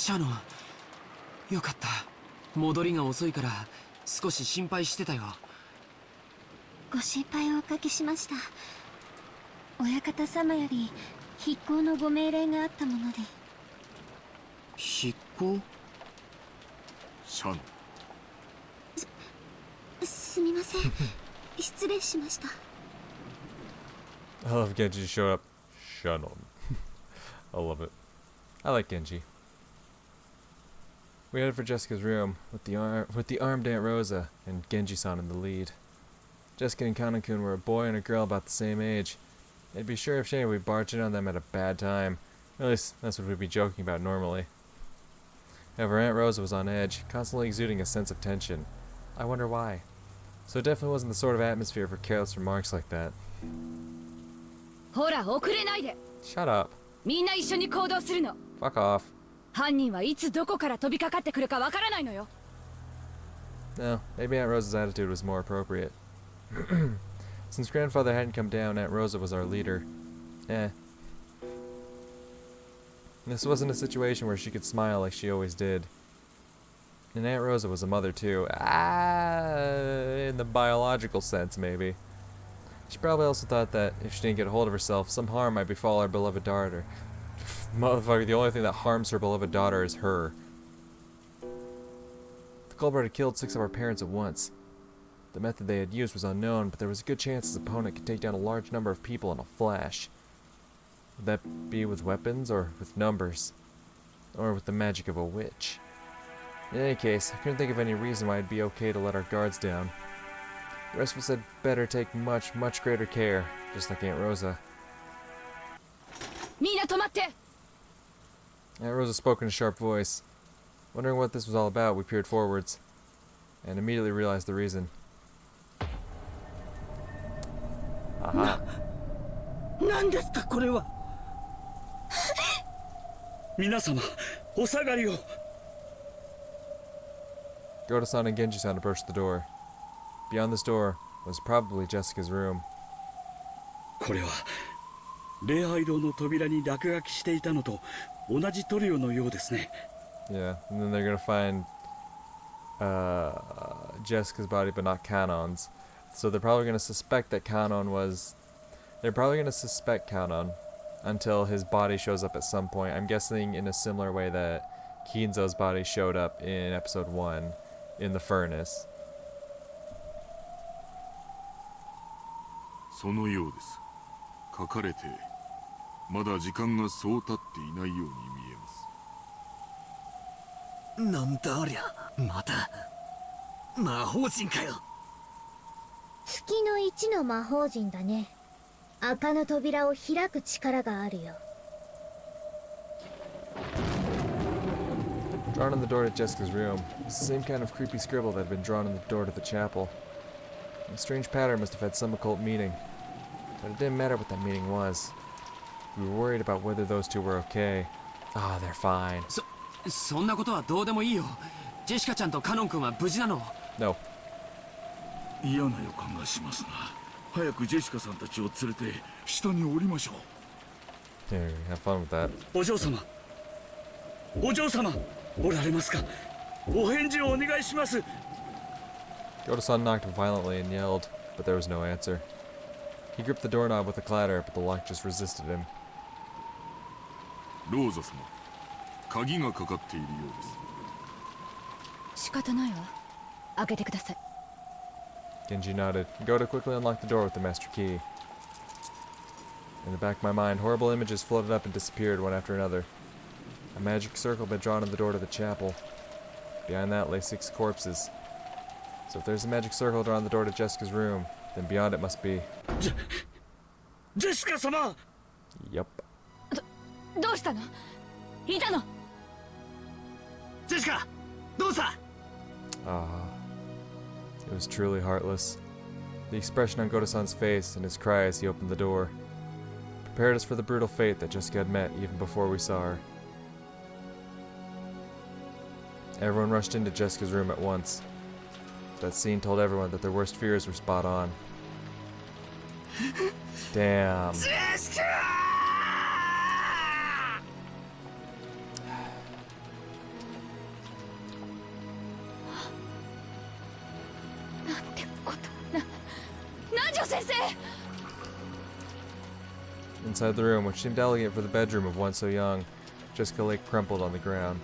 シャノン、よかった。戻りが遅いから少し心配してたよ。ご心配をおかけしました。親方様より筆行のご命令があったもので。筆行？シャノン。すみません。失礼しました。I love Genji showed up. Kanon. I love it. I like Genji. We headed for Jessica's room with the armed Aunt Rosa and Genji-san in the lead. Jessica and Kanon-kun were a boy and a girl about the same age. It'd be sure of shame we'd barge in on them at a bad time. At least that's what we'd be joking about normally. However, Aunt Rosa was on edge, constantly exuding a sense of tension. I wonder why. So it definitely wasn't the sort of atmosphere for careless remarks like that. Shut up. Fuck off. No, maybe Aunt Rosa's attitude was more appropriate. Since grandfather hadn't come down, Aunt Rosa was our leader. This wasn't a situation where she could smile like she always did. And Aunt Rosa was a mother too. In the biological sense, maybe. She probably also thought that if she didn't get a hold of herself, some harm might befall our beloved daughter. Motherfucker, the only thing that harms her beloved daughter is her. The culprit had killed 6 of our parents at once. The method they had used was unknown, but there was a good chance his opponent could take down a large number of people in a flash. Would that be with weapons, or with numbers? Or with the magic of a witch? In any case, I couldn't think of any reason why it'd be okay to let our guards down. The rest of us had better take much, much greater care, just like Aunt Rosa. Aunt Rosa spoke in a sharp voice. Wondering what this was all about, we peered forwards, and immediately realized the reason. Aha. Goto-san and Genji-san approached the door. Beyond this door was probably Jessica's room. Yeah, and then they're gonna find Jessica's body, but not Kanon's. So they're probably gonna suspect that Kanon was... They're probably gonna suspect Kanon until his body shows up at some point. I'm guessing in a similar way that Kinzo's body showed up in episode 1 in the furnace. そのようです。書かれてまだ時間がそう経っていないように見えます。なんだありゃ、また魔法陣かよ。月の1の魔法陣だね。赤の扉を開く力があるよ。Drawn on the door to Jessica's room was the same kind of creepy scribble that had been drawn on the door to the chapel. A strange pattern must have had some occult meaning, but it didn't matter what that meaning was. We were worried about whether those two were okay. Ah, they're fine. そんなことはどうでもいいよ。ジェシカちゃんとカノン君は無事なの？ No. 嫌な予感がしますな。早くジェシカさんたちを連れて下に降りましょう。 Here, have fun with that. お嬢様、お嬢様、おられますか？お返事をお願いします。 Goto-san knocked violently and yelled, but there was no answer. He gripped the doorknob with a clatter, but the lock just resisted him. ローザ様、鍵がかかっているようです。仕方ないわ。開けてください。 Genji nodded. Goto quickly unlocked the door with the master key. In the back of my mind, horrible images floated up and disappeared one after another. A magic circle had been drawn on the door to the chapel. Behind that lay 6 corpses. So if there's a magic circle drawn on the door to Jessica's room, then beyond it must be... Jessica-sama! Yup. どうしたの？いたの？ジェシカ、どうした？ Ah. It was truly heartless. The expression on Goto-san's face and his cry as he opened the door prepared us for the brutal fate that Jessica had met even before we saw her. Everyone rushed into Jessica's room at once. That scene told everyone that their worst fears were spot on. Damn. Jessica! 先生。 Inside the room, which seemed elegant for the bedroom of one so young, Jessica lay crumpled on the ground.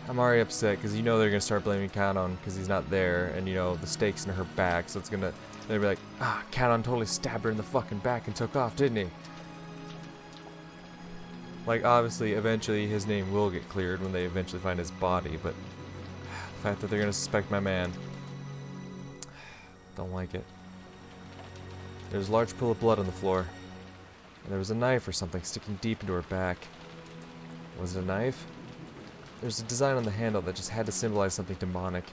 I'm already upset because you know they're gonna start blaming Kanon because he's not there, and you know the stakes in her back, so it's gonna they'll be like, ah, Kanon totally stabbed her in the fucking back and took off, didn't he? Like, obviously, eventually his name will get cleared when they eventually find his body, but the fact that they're gonna suspect my man, don't like it. There's a large pool of blood on the floor. And there was a knife or something sticking deep into her back. Was it a knife? There's a design on the handle that just had to symbolize something demonic.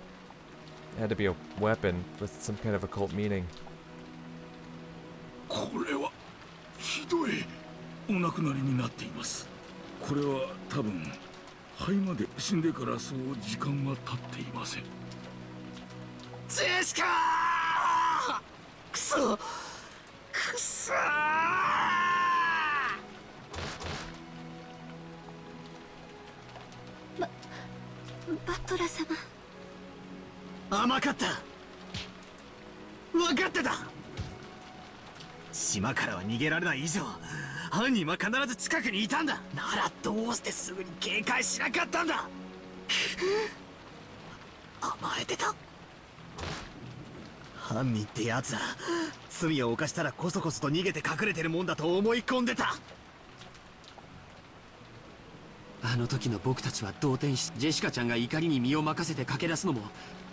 It had to be a weapon with some kind of occult meaning. これはひどい。お亡くなりになっています。これは多分肺まで死んでからそう時間は経っていません。ジェシカー！くそ！くそー！バトラ様。甘かった。分かってた。島からは逃げられない以上、犯人は必ず近くにいたんだ。ならどうしてすぐに警戒しなかったんだ。甘えてた。犯人ってやつは罪を犯したらこそこそと逃げて隠れてるもんだと思い込んでた。あの時の僕たちは動転し、ジェシカちゃんが怒りに身を任せて駆け出すのも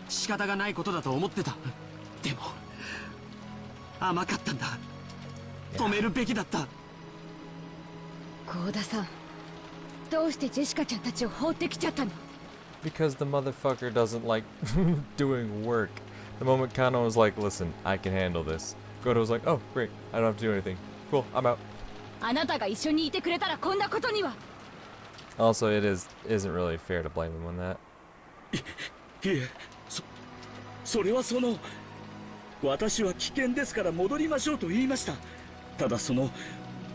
仕方がないことだと思ってた。でも甘かったんだ。止めるべきだった。幸田さん、どうしてジェシカちゃんたちを放ってきちゃったの？ Because the motherfucker doesn't like doing work. The moment Kanon was like, listen, I can handle this, Goto was like, oh, great, I don't have to do anything. Cool, I'm out. あなたが一緒にいてくれたらこんなことには。 Also, isn't really fair to blame him on that. いえ、それは私は危険ですから戻りましょうと言いました。ただ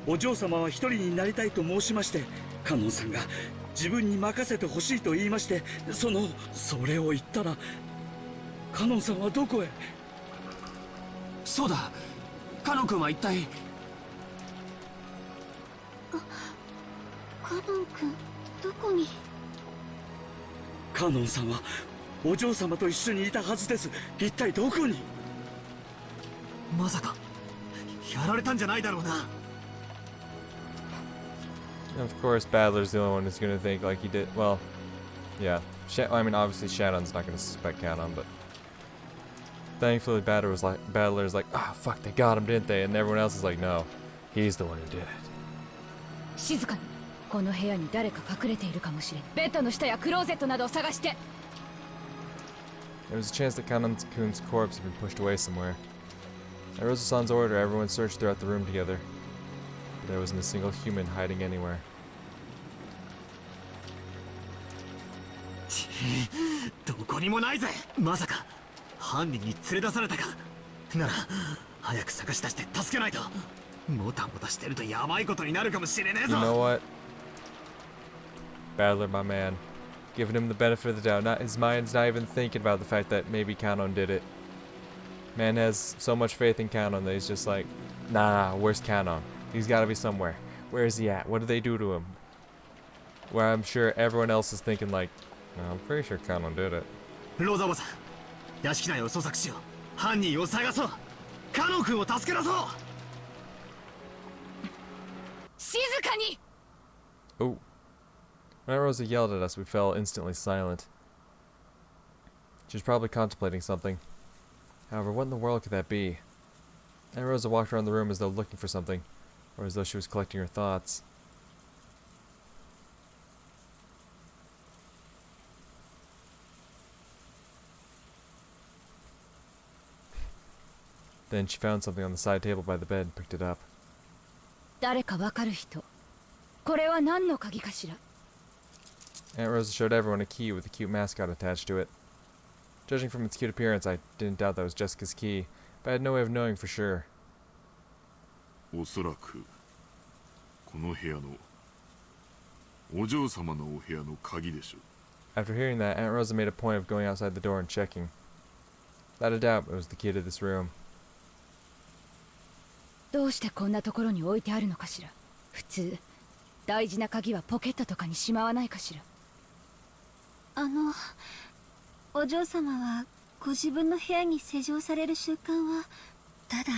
お嬢様は一人になりたいと申しまして、カノンさんが自分に任せてほしいと言いまして、それを言ったらカノンさんはどこへ？そうだ、カノン君は一体。カノン君、どこに？カノンさんはお嬢様と一緒にいたはずです。一体どこに？まさかやられたんじゃないだろうな。 Of course, Battler's the only one who's gonna think like he did. Well, yeah. I mean, obviously Shannon's not gonna suspect Kanon, but thankfully Battler's like, ah, fuck, they got him, didn't they? And everyone else is like, no, he's the one who did it. 静かに。この部屋に誰か隠れているかもしれん。ベッドの下やクローゼットなどを探して。 There was a chance that Kanon-kun's corpse had been pushed away somewhere. At Rosa-san's order, everyone searched throughout the room together. But there wasn't a single human hiding anywhere. どこにもないぜ。まさか犯人に連れ出されたか。なら早く探し出して助けないと。もたもたしてるとやばいことになるかもしれねえ You ぞ。 know what? Battler, my man. Giving him the benefit of the doubt. His mind's not even thinking about the fact that maybe Kanon did it. Man has so much faith in Kanon that he's just like, nah, where's Kanon? He's gotta be somewhere. Where is he at? What did they do to him? Where I'm sure everyone else is thinking like, no, I'm pretty sure Kanon did it. ローザおばさん、屋敷内を捜索しよう。犯人を探そう。カノン君を助け出そう。静かに。 Oh. When Rosa yelled at us, we fell instantly silent. She was probably contemplating something. However, what in the world could that be? Aunt Rosa walked around the room as though looking for something, or as though she was collecting her thoughts. Then she found something on the side table by the bed and picked it up. 誰かわかる人。これは何の鍵かしら。 Aunt Rosa showed everyone a key with a cute mascot attached to it. Judging from its cute appearance, I didn't doubt that was Jessica's key, but I had no way of knowing for sure. おそらくこの部屋のお嬢様のお部屋の鍵でしょう。 After hearing that, Aunt Rosa made a point of going outside the door and checking. Without a doubt, it was the key to this room. どうしてこんなところに置いてあるのかしら。普通大事な鍵はポケットとかにしまわないかしら。お嬢様はご自分の部屋に施錠される習慣は、ただ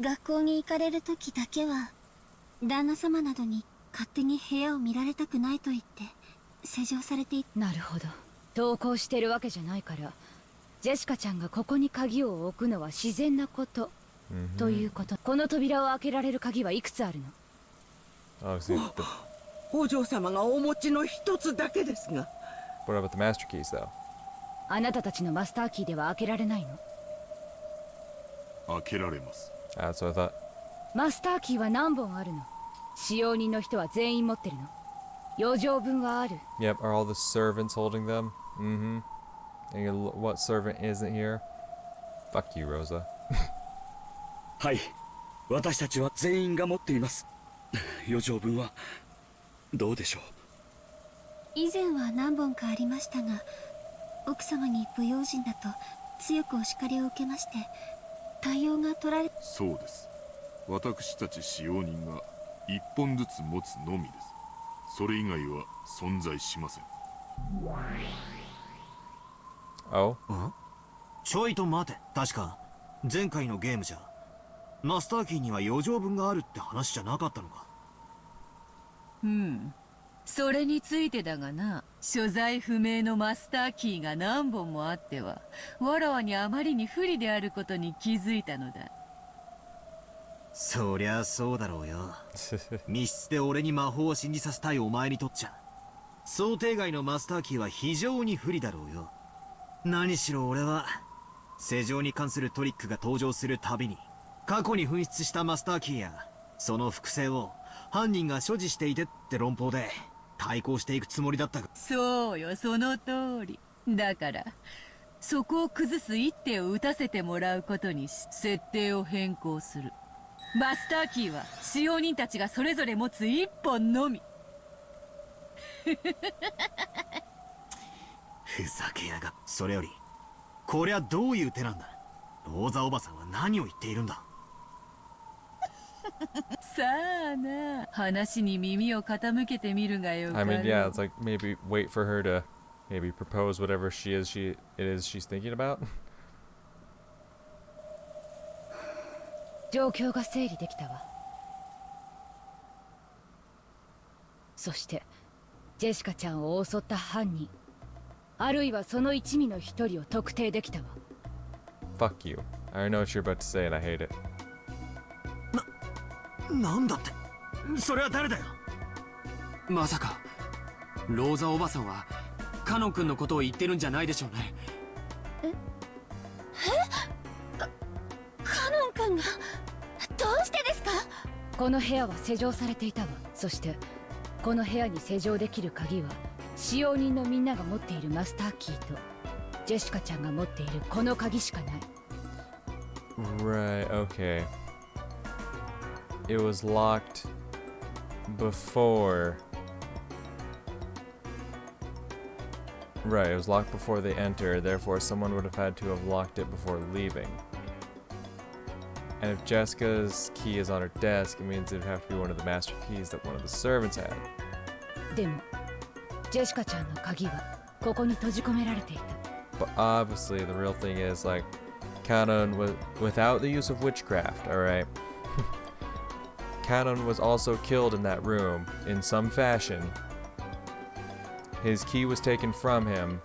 学校に行かれる時だけは旦那様などに勝手に部屋を見られたくないと言って施錠されてい。なるほど、登校してるわけじゃないから、ジェシカちゃんがここに鍵を置くのは自然なこと、ということ。この扉を開けられる鍵はいくつあるの？ Obviously, お嬢様がお持ちの一つだけですが。 what about the master keys, though? あなたたちのマスターキーでは開けられないの？開けられます。That's what I thought. マスターキーは何本あるの？使用人の人は全員持ってるの？余剰分はある？ Yep, are all the servants holding them? Mm-hmm. And what servant isn't here? Fuck you, Rosa. はい、私たちは全員が持っています。余剰分はどうでしょう。以前は何本かありましたが、奥様に不用心だと強くお叱りを受けまして、対応が取られ。そうです。私たち使用人が1本ずつ持つのみです。それ以外は存在しません。Oh? ちょいと待て。確か前回のゲームじゃマスターキーには余剰分があるって話じゃなかったのか。それについてだがな、所在不明のマスターキーが何本もあってはわらわにあまりに不利であることに気づいたのだ。そりゃそうだろうよ。密室で俺に魔法を信じさせたいお前にとっちゃ想定外のマスターキーは非常に不利だろうよ。何しろ俺は施錠に関するトリックが登場するたびに過去に紛失したマスターキーやその複製を犯人が所持していてって論法で対抗していくつもりだったが。そうよ、その通り。だからそこを崩す一手を打たせてもらうことにし、設定を変更する。マスターキーは使用人たちがそれぞれ持つ一本のみ。ふざけやが。それよりこりゃどういう手なんだ。ローザおばさんは何を言っているんだ。さあな、話に耳を傾けてみるがよかろう。 I mean, yeah, it's like maybe wait for her to maybe propose whatever it is she's thinking about. 状況が整理できたわ。そしてジェシカちゃんを襲った犯人、あるいはその一味の一人を特定できたわ。 Fuck you. I know what you're about to say and I hate it. なんだって。それは誰だよ。まさかローザおばさんはカノン君のことを言ってるんじゃないでしょうね。カノン君がどうしてですか？この部屋は施錠されていたわ。そしてこの部屋に施錠できる鍵は使用人のみんなが持っているマスターキーとジェシカちゃんが持っているこの鍵しかない。 Right, okay. It was locked before. Right, it was locked before they entered, therefore someone would have had to have locked it before leaving. And if Jessica's key is on her desk, it means it would have to be one of the master keys that one of the servants had. でもジェシカちゃんの鍵はここに閉じ込められていた。 But obviously the real thing is like Kanon was without the use of witchcraft, alright? Kanon was also killed in that room in some fashion. His key was taken from him,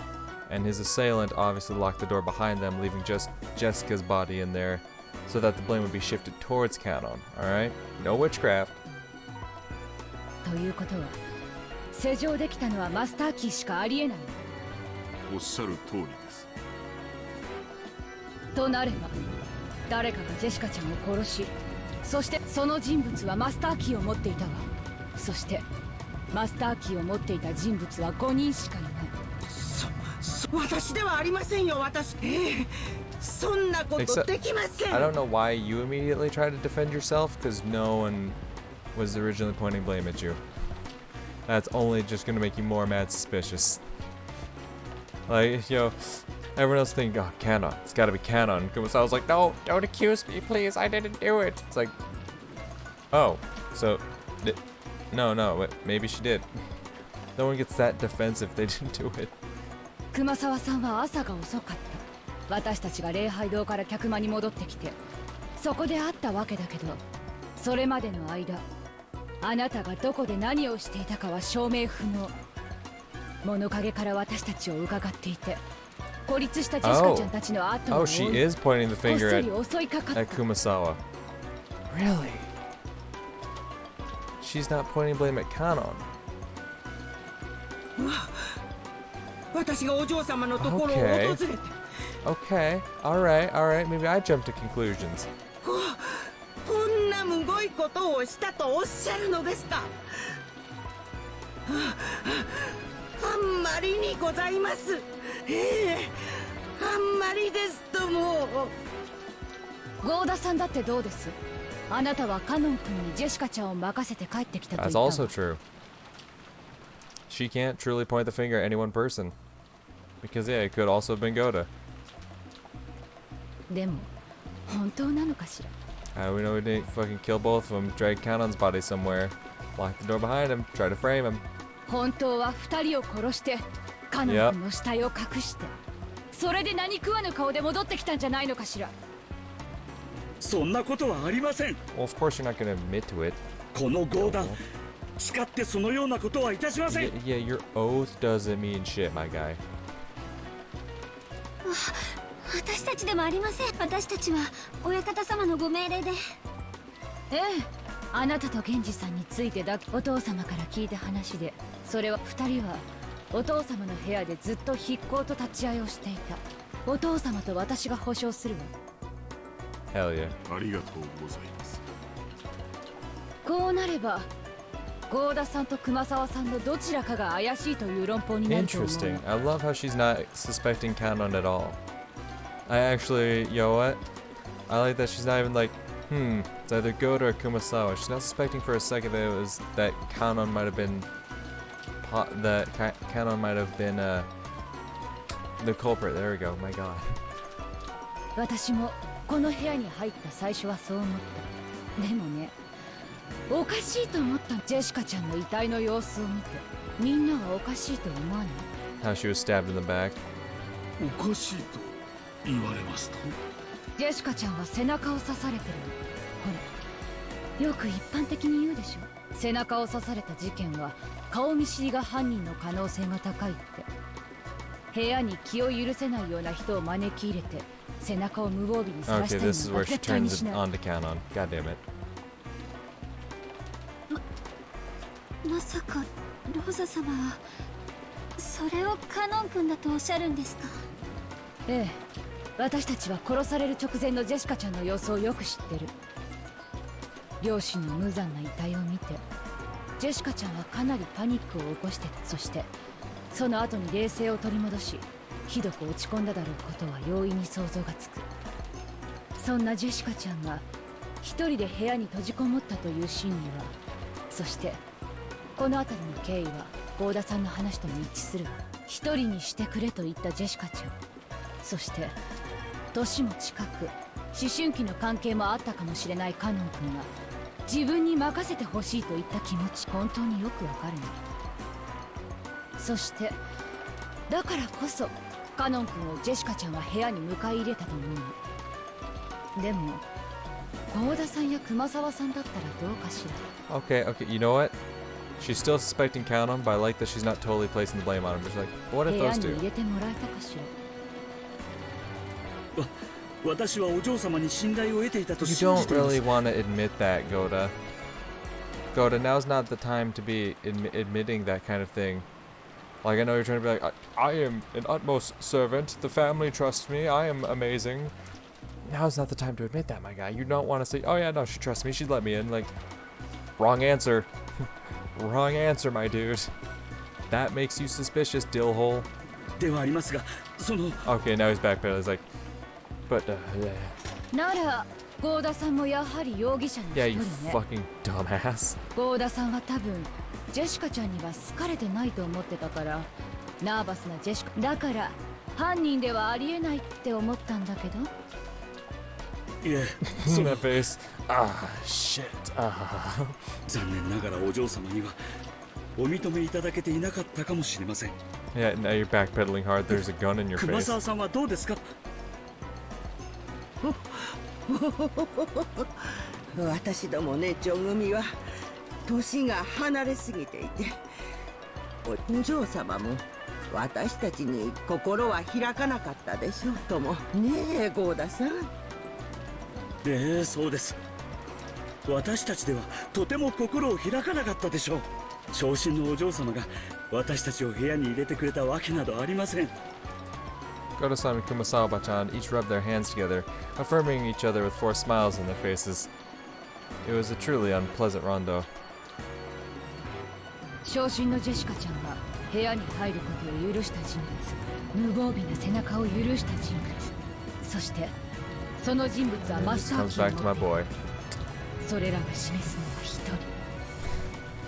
and his assailant obviously locked the door behind them, leaving just Jessica's body in there so that the blame would be shifted towards Kanon, alright? No witchcraft. ということは施錠できたのはマスターキーしかありえない。おっしゃる通りです。となれば誰かがジェシカちゃんを殺し、そしてその人物はマスターキーを持っていたわ。そしてマスターキーを持っていた人物は5人しかいない。私ではありませんよ。私、そんなことできません。 I don't know why you immediately tried to defend yourself, because no one was originally pointing blame at you. That's only just gonna make you more mad suspicious. Like, you know, Everyone else thinking, oh, Kanon. It's gotta be Kanon. Kumasawa's like, no, don't accuse me, please. I didn't do it. It's like, oh, so, no, wait, maybe she did. No one gets that defensive. They didn't do it. 熊沢さんは朝が遅かった。私たちが礼拝堂から客間に戻ってきて、そこで会ったわけだけど、それまでの間、あなたがどこで何をしていたかは証明不能。物陰から私たちを伺っていて、孤立したジェシカちゃんたちの後を追い、 she is pointing the こっ finger そり襲いかかった。 at Kumasawa. Really? She's not pointing blame at Kanon. 私がお嬢様のところを訪れて、 Okay, alright, maybe I jumped to conclusions. こんなむごいことをしたとおっしゃるのですか。あんまりにございます。あんまりですともう。ゴーダさんだってどうです？あなたはカノン君にジェシカちゃんを任せて帰ってきたと言 That's ったわ。 also true. She can't truly point the finger at any one person. Because, yeah, it could also have been Goda. でも本当なのかしら。 How do we know we didn't fucking kill both of them, drag Kanon's body somewhere, lock the door behind him, try to frame him? 本当は2人を殺してカノン君の死体を隠して、それで何食わぬ顔で戻ってきたんじゃないのかしら。そんなことはありません。 Well, of course you're not gonna admit to it. この強打、誓ってそのようなことはいたしません。 Yeah, your oath doesn't mean shit, my guy. 私たちでもありません。私たちは親方様のご命令で。ええ、あなたと源氏さんについてだけお父様から聞いた話で、それは2人はお父様の部屋でずっと筆行と立ち会いをしていた。お父様と私が保証するわ。 Hell yeah. ありがとうございます。こうなればゴーダさんと熊沢さんのどちらかが怪しいという論法になると思う。 Interesting. I love how she's not suspecting Kanon at all. I actually, you know what? I like that she's not even like, it's either Goda or Kumasawa. She's not suspecting for a second that it was that Kanon might have been, Kanon might have been the culprit. There we go. My God. 私もこの部屋に入った最初はそう思った。でもね、おかしいと思った。ジェシカちゃんの遺体の様子を見て、みんなはおかしいと思わない？ How she was stabbed in the back. おかしいと言われますと。ジェシカちゃんは背中を刺されてる。ほら、よく一般的に言うでしょ。背中を刺された事件は顔見知りが犯人の可能性が高いって。部屋に気を許せないような人を招き入れて背中を無防備にさらし Okay, たり this is のは where she 絶対に turns し it ない。 onto Kanon. God damn it. まさかローザ様はそれをカノン君だとおっしゃるんですか？ええ、私たちは殺される直前のジェシカちゃんの様子をよく知ってる。両親の無残な遺体を見てジェシカちゃんはかなりパニックを起こしてた。そしてその後に冷静を取り戻しひどく落ち込んだだろうことは容易に想像がつく。そんなジェシカちゃんが一人で部屋に閉じこもったという真理は、そしてこの辺りの経緯は郷田さんの話とも一致するわ。一人にしてくれと言ったジェシカちゃん、そして年も近く思春期の関係もあったかもしれないカノン君が自分に任せてほしいと言った気持ち、本当によくわかるね。そしてだからこそカノン君をジェシカちゃんは部屋に迎え入れたと思うの。でも郷田さんや熊沢さんだったらどうかしら。 Okay, you know what? She's still suspecting Kanon, but I like that she's not totally placing the blame on him. Just like, what if 部屋 those に two? 入れてもらえたかしら。私はお嬢様に信頼を得ていたと You 信じ don't ています。 really want to admit that, Goda. Goda, now's not the time to be admitting that kind of thing. Like, I know you're trying to be like, I am an utmost servant. The family trusts me. I am amazing. Now's not the time to admit that, my guy. You don't want to say, oh yeah, no, she trusts me. She'd let me in. Like, wrong answer. Wrong answer, my dude. That makes you suspicious, dillhole. ではありますが、その Okay, now he's backpedaling. He's like, but, yeah. なら郷田さんもやはり容疑者の一 Yeah, 人 you ね。 fucking dumbass. 郷田さんは多分ジェシカちゃんには好かれてないと思ってたからナーバスなジェシカだから犯人ではありえないって思ったんだけど。いえ、 That face. Ah, shit. Ah. 残念ながらお嬢様にはお認めいただけていなかったかもしれません。 Yeah, now you're backpedaling hard. There's a gun in your 熊 face. 沢さんはどうですか？私どもねちょ組は年が離れすぎていて、お嬢様も私たちに心は開かなかったでしょうともねえゴーダさん。そうです。私たちではとても心を開かなかったでしょう。長身のお嬢様が私たちを部屋に入れてくれたわけなどありません。 Goto-san and Kumasawa-chan each rubbed their hands together, affirming each other with forced smiles on their faces. It was a truly unpleasant rondo. 昇進のジェシカちゃんが部屋に入ることを許した人物、無防備な背中を許した人物、そしてその人物はマ This スター comes キー back to my を持ってい boy. る。それらが示すのは一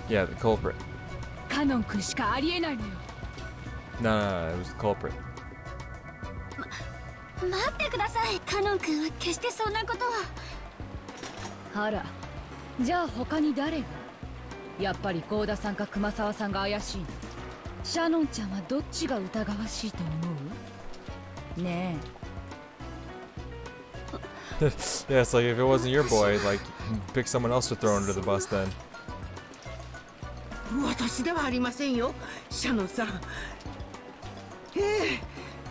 人、 Yeah, the culprit. カノン君しかありえないのよ。 No, it was the culprit. 待ってください。カノン君は決してそんなことは。あら、じゃあ他に誰が？やっぱり幸田さんか熊沢さんが怪しいの。シャノンちゃんはどっちが疑わしいと思う？ね Yeah, it's like if it wasn't your boy, like, pick someone else to throw under the bus then. 私ではありませんよ、シャノンさん。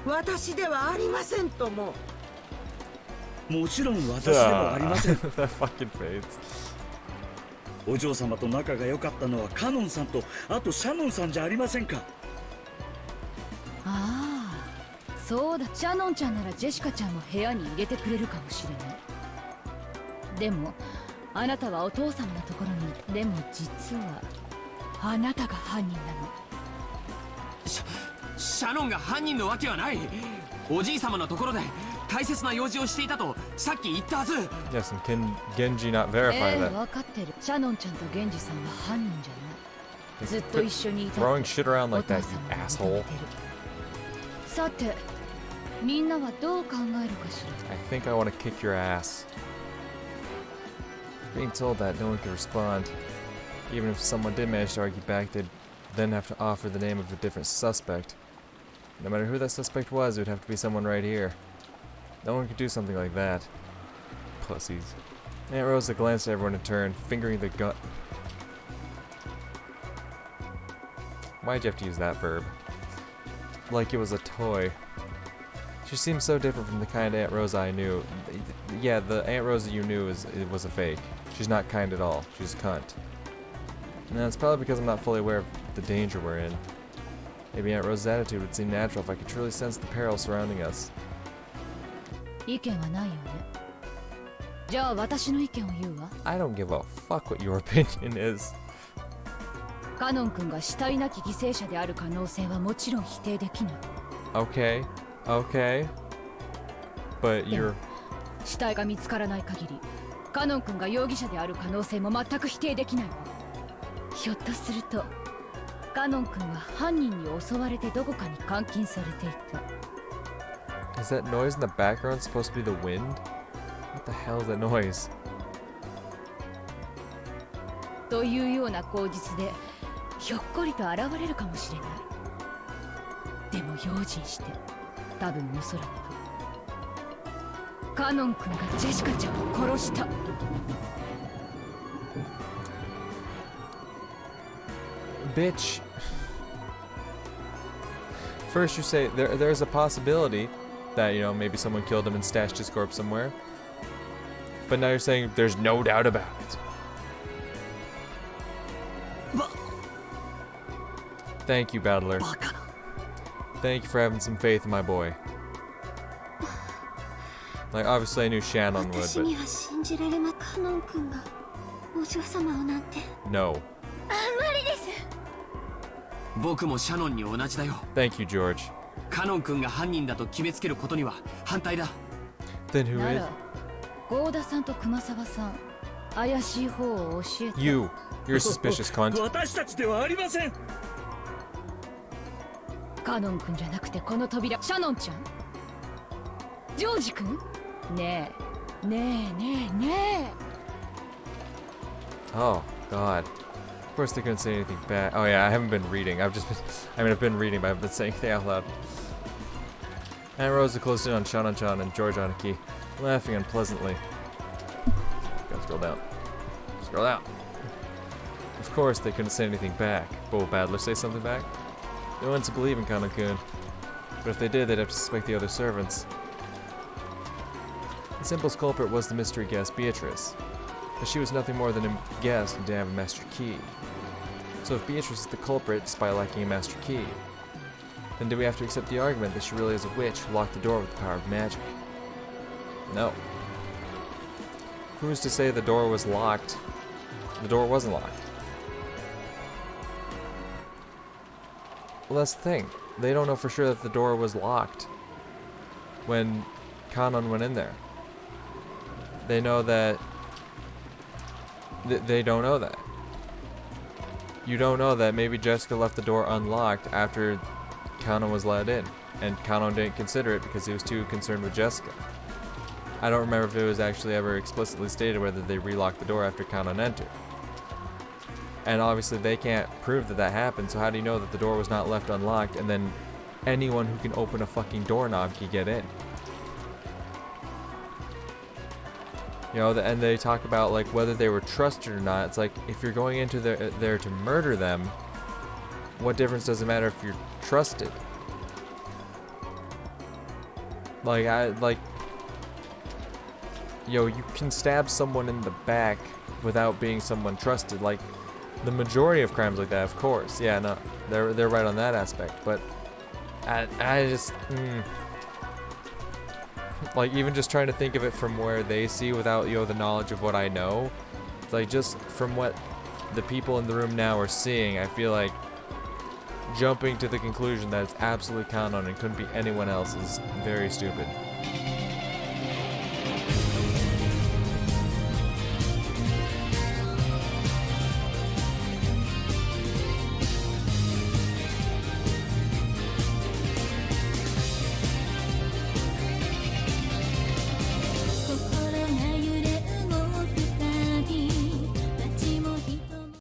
私ではありませんとも。もちろん私ではありません。 That fucking face. お嬢様と仲が良かったのはカノンさんとあとシャノンさんじゃありませんか。え。ああ、そうだ。シャノンちゃんならジェシカちゃんを部屋に入れてくれるかもしれない。でもあなたはお父様のところに。でも実はあなたが犯人なの。シャノンが犯人のわけはない。おじい様のところで大切な用事をしていたとさっき言ったはず。 Yes, and can Genji not verify 分 that? かってる。シャノンちゃんとゲンジさんは犯人じゃない。ずっと一緒にいた。 Throwing shit around お like 父 that, 様 you が asshole. 認めてる。さて、みんなはどう考えるかしら。 I think I want to kick your ass. Being told that, no one could respond. Even if someone did manage to argue back, they'd then have to offer the name of a different suspect. No matter who that suspect was, it would have to be someone right here. No one could do something like that. Pussies. Aunt Rosa glanced at everyone in turn, fingering the gun. Why'd you have to use that verb? Like it was a toy. She seemed so different from the kind Aunt Rosa I knew. Yeah, the Aunt Rosa you knew was a fake. She's not kind at all. She's a cunt. And that's probably because I'm not fully aware of the danger we're in. Maybe Aunt Rosa's attitude would seem natural if I could truly sense the peril surrounding us. 意見はないよね。じゃあ私の意見を言うわ。 I don't give a fuck what your opinion is. カノン君が死体なき犠牲者である可能性はもちろん否定できない。 Okay, okay. But でも you're... 死体が見つからない限り、カノン君が容疑者である可能性も全く否定できないわ。ひょっとすると、カノン君は犯人に襲われてどこかに監禁されていた。 Is that noise in the background supposed to be the wind? What the hell is that noise? というような口実でひょっこりと現れるかもしれない。でも用心して。多分おそらくカノン君がジェシカちゃんを殺した。 Bitch. First you say there's a possibility that, you know, maybe someone killed him and stashed his corpse somewhere. But now you're saying there's no doubt about it. Thank you, Battler. Thank you for having some faith in my boy. Like, obviously I knew Shannon would, 私 but には信じられまカノン君がお嬢様をなんて。 no. 無理です。僕もシャノンに同じだよ。 Thank you, George. カノン君が犯人だと決めつけることには反対だ。 Then who な is? ら、郷田さんと熊沢さん、怪しい方を教えて。 You. You're a suspicious cunt. 私たちではありません。カノン君じゃなくてこの扉。シャノンちゃん、ジョージ君、ねえねえねえね Oh, God. Of course they couldn't say anything bad. Oh yeah, I haven't been reading. I've been reading, but I haven't been saying anything out loud. Aunt Rosa closed in on Shanon-chan and George Aniki, laughing unpleasantly. Gotta scroll down. Scroll down. Of course they couldn't say anything back. But will Badler say something back? They wanted to believe in Kanon-kun, but if they did, they'd have to suspect the other servants. The simplest culprit was the mystery guest, Beatrice. But she was nothing more than a guest and didn't have a master key. So if Beatrice is the culprit despite lacking a master key, then do we have to accept the argument that she really is a witch who locked the door with the power of magic? No. Who's to say the door was locked? The door wasn't locked. Well, that's the thing. They don't know for sure that the door was locked when Kanon went in there. They know that they don't know that. You don't know that maybe Jessica left the door unlocked after Kanon was let in, and Kanon didn't consider it because he was too concerned with Jessica. I don't remember if it was actually ever explicitly stated whether they relocked the door after Kanon entered. And obviously they can't prove that that happened, so how do you know that the door was not left unlocked and then anyone who can open a fucking doorknob can get in? You know, and they talk about like whether they were trusted or not. It's like if you're going into there to murder them, what difference does it matter if you're trusted? Like yo, you can stab someone in the back without being someone trusted. Like the majority of crimes like that, of course. Yeah, no, they're right on that aspect. But I just. Like, even just trying to think of it from where they see without, you know, the knowledge of what I know. Like, just from what the people in the room now are seeing, I feel like jumping to the conclusion that it's absolutely Kanon and couldn't be anyone else is very stupid.